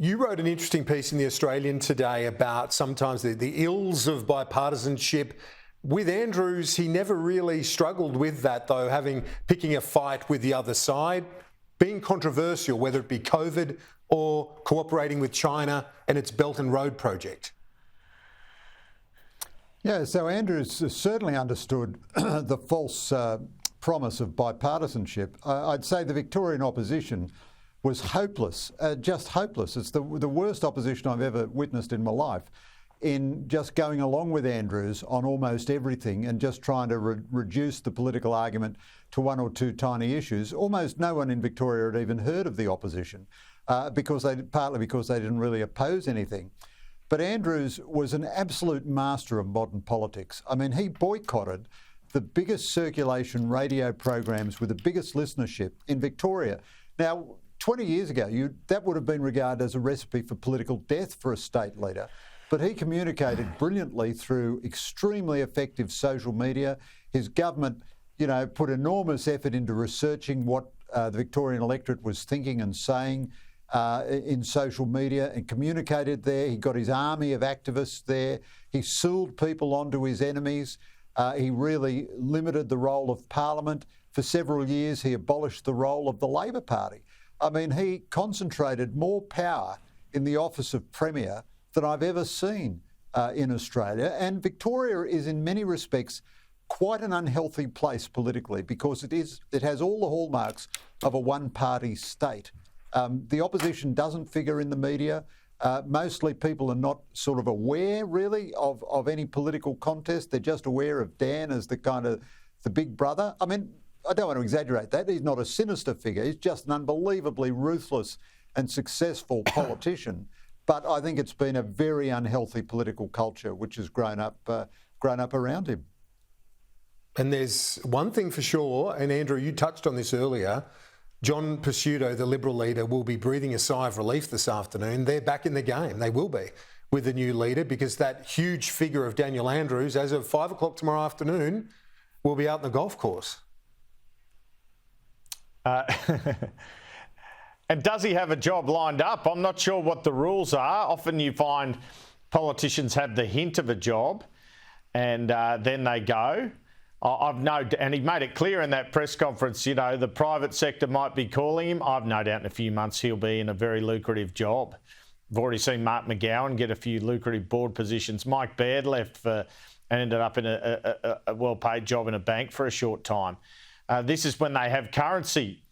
You wrote an interesting piece in The Australian today about sometimes the ills of bipartisanship. With Andrews, he never really struggled with that, though, picking a fight with the other side, being controversial, whether it be COVID or cooperating with China and its Belt and Road project. Yeah, so Andrews certainly understood the false promise of bipartisanship. I'd say the Victorian opposition was hopeless, just hopeless. It's the worst opposition I've ever witnessed in my life, in just going along with Andrews on almost everything and just trying to reduce the political argument to one or two tiny issues. Almost no one in Victoria had even heard of the opposition, partly because they didn't really oppose anything. But Andrews was an absolute master of modern politics. I mean, he boycotted the biggest circulation radio programs with the biggest listenership in Victoria. Now, 20 years ago, that would have been regarded as a recipe for political death for a state leader. But he communicated brilliantly through extremely effective social media. His government, put enormous effort into researching what the Victorian electorate was thinking and saying in social media and communicated there. He got his army of activists there. He sooled people onto his enemies. He really limited the role of Parliament. For several years, he abolished the role of the Labor Party. I mean, he concentrated more power in the office of Premier than I've ever seen in Australia. And Victoria is, in many respects, quite an unhealthy place politically because it has all the hallmarks of a one-party state. The opposition doesn't figure in the media. Mostly people are not sort of aware, really, of any political contest. They're just aware of Dan as the big brother. I mean, I don't want to exaggerate that. He's not a sinister figure. He's just an unbelievably ruthless and successful politician. But I think it's been a very unhealthy political culture which has grown up around him. And there's one thing for sure, and Andrew, you touched on this earlier, John Pesutto, the Liberal leader, will be breathing a sigh of relief this afternoon. They're back in the game. They will be with the new leader because that huge figure of Daniel Andrews, as of 5 o'clock tomorrow afternoon, will be out in the golf course. And does he have a job lined up? I'm not sure what the rules are. Often you find politicians have the hint of a job and then they go. And he made it clear in that press conference, the private sector might be calling him. I've no doubt in a few months he'll be in a very lucrative job. I've already seen Mark McGowan get a few lucrative board positions. Mike Baird left and ended up in a well-paid job in a bank for a short time. This is when they have currency,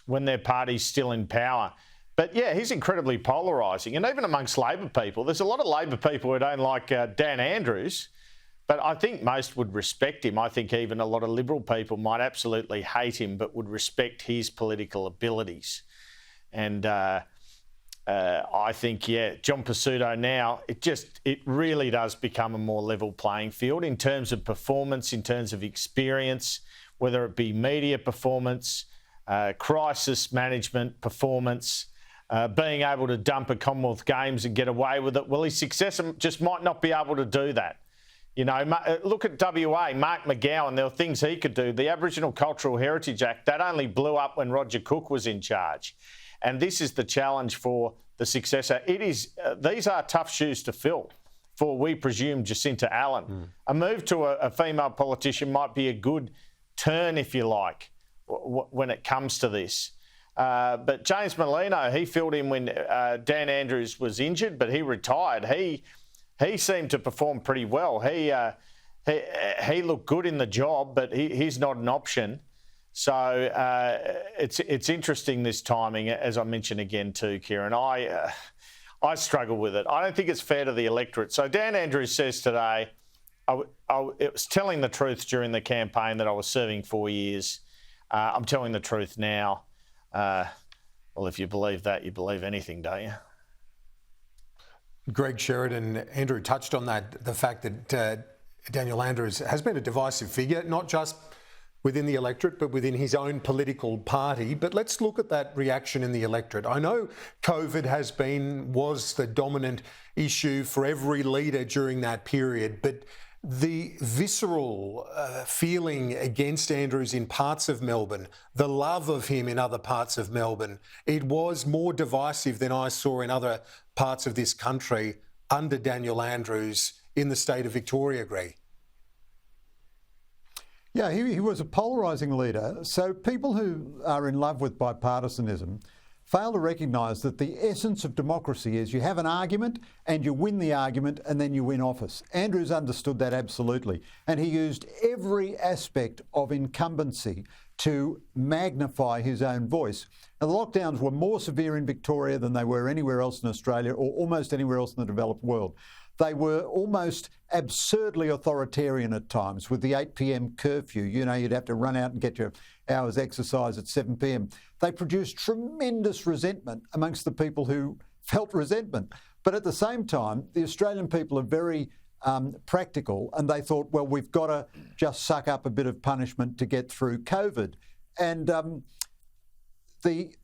when their party's still in power. But yeah, he's incredibly polarising. And even amongst Labor people, there's a lot of Labor people who don't like Dan Andrews, but I think most would respect him. I think even a lot of Liberal people might absolutely hate him, but would respect his political abilities. And I think, John Pesutto now, it really does become a more level playing field in terms of performance, in terms of experience, whether it be media performance, crisis management performance, being able to dump a Commonwealth Games and get away with it. Well, his successor just might not be able to do that. Look at WA, Mark McGowan, there were things he could do. The Aboriginal Cultural Heritage Act, that only blew up when Roger Cook was in charge. And this is the challenge for the successor. These are tough shoes to fill for, we presume, Jacinta Allen. A move to a female politician might be a good turn, if you like, when it comes to this. But James Merlino, he filled in when Dan Andrews was injured, but he retired. He seemed to perform pretty well. He looked good in the job, but he's not an option. So it's interesting, this timing, as I mentioned again too, Kieran. I struggle with it. I don't think it's fair to the electorate. So Dan Andrews says today, it was telling the truth during the campaign that I was serving 4 years. I'm telling the truth now. Well, if you believe that, you believe anything, don't you? Greg Sheridan, Andrew touched on that, the fact that Daniel Andrews has been a divisive figure, not just within the electorate, but within his own political party. But let's look at that reaction in the electorate. I know COVID was the dominant issue for every leader during that period, but the visceral feeling against Andrews in parts of Melbourne, the love of him in other parts of Melbourne, it was more divisive than I saw in other parts of this country under Daniel Andrews in the state of Victoria, Greg. Yeah, he was a polarising leader. So people who are in love with bipartisanism fail to recognise that the essence of democracy is you have an argument and you win the argument and then you win office. Andrews understood that absolutely. And he used every aspect of incumbency to magnify his own voice. Now, the lockdowns were more severe in Victoria than they were anywhere else in Australia or almost anywhere else in the developed world. They were almost absurdly authoritarian at times with the 8 p.m. curfew. You know, you'd have to run out and get your hours exercise at 7 p.m. They produced tremendous resentment amongst the people who felt resentment. But at the same time, the Australian people are very practical, and they thought, well, we've got to just suck up a bit of punishment to get through COVID. And the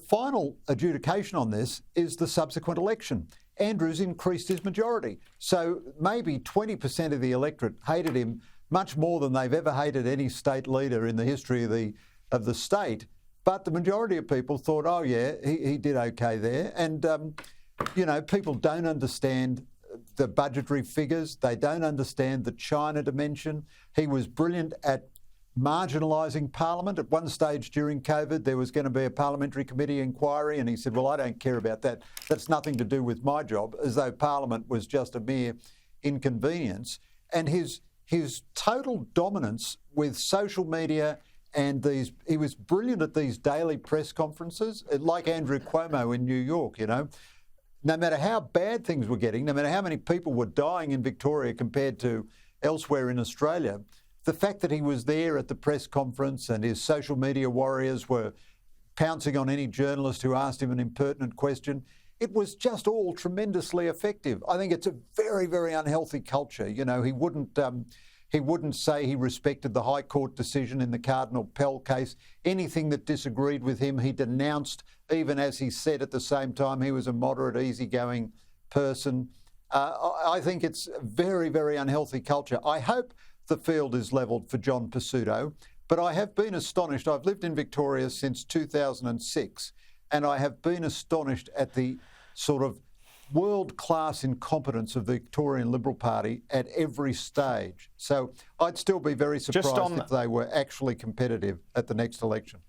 final adjudication on this is the subsequent election. Andrews increased his majority. So maybe 20% of the electorate hated him much more than they've ever hated any state leader in the history of the state. But the majority of people thought, oh yeah, he did okay there. And, you know, people don't understand the budgetary figures. They don't understand the China dimension. He was brilliant at marginalising Parliament. At one stage during COVID, there was going to be a parliamentary committee inquiry, and he said, well, I don't care about that. That's nothing to do with my job, as though Parliament was just a mere inconvenience. And his total dominance with social media and he was brilliant at these daily press conferences, like Andrew Cuomo in New York, you know. No matter how bad things were getting, no matter how many people were dying in Victoria compared to elsewhere in Australia, the fact that he was there at the press conference and his social media warriors were pouncing on any journalist who asked him an impertinent question, it was just all tremendously effective. I think it's a very, very unhealthy culture. You know, he wouldn't say he respected the High Court decision in the Cardinal Pell case. Anything that disagreed with him, he denounced, even as he said at the same time he was a moderate, easygoing person. I think it's a very, very unhealthy culture. I hope the field is levelled for John Pesutto, but I have been astonished. I've lived in Victoria since 2006, and I have been astonished at the sort of world-class incompetence of the Victorian Liberal Party at every stage. So I'd still be very surprised if they were actually competitive at the next election.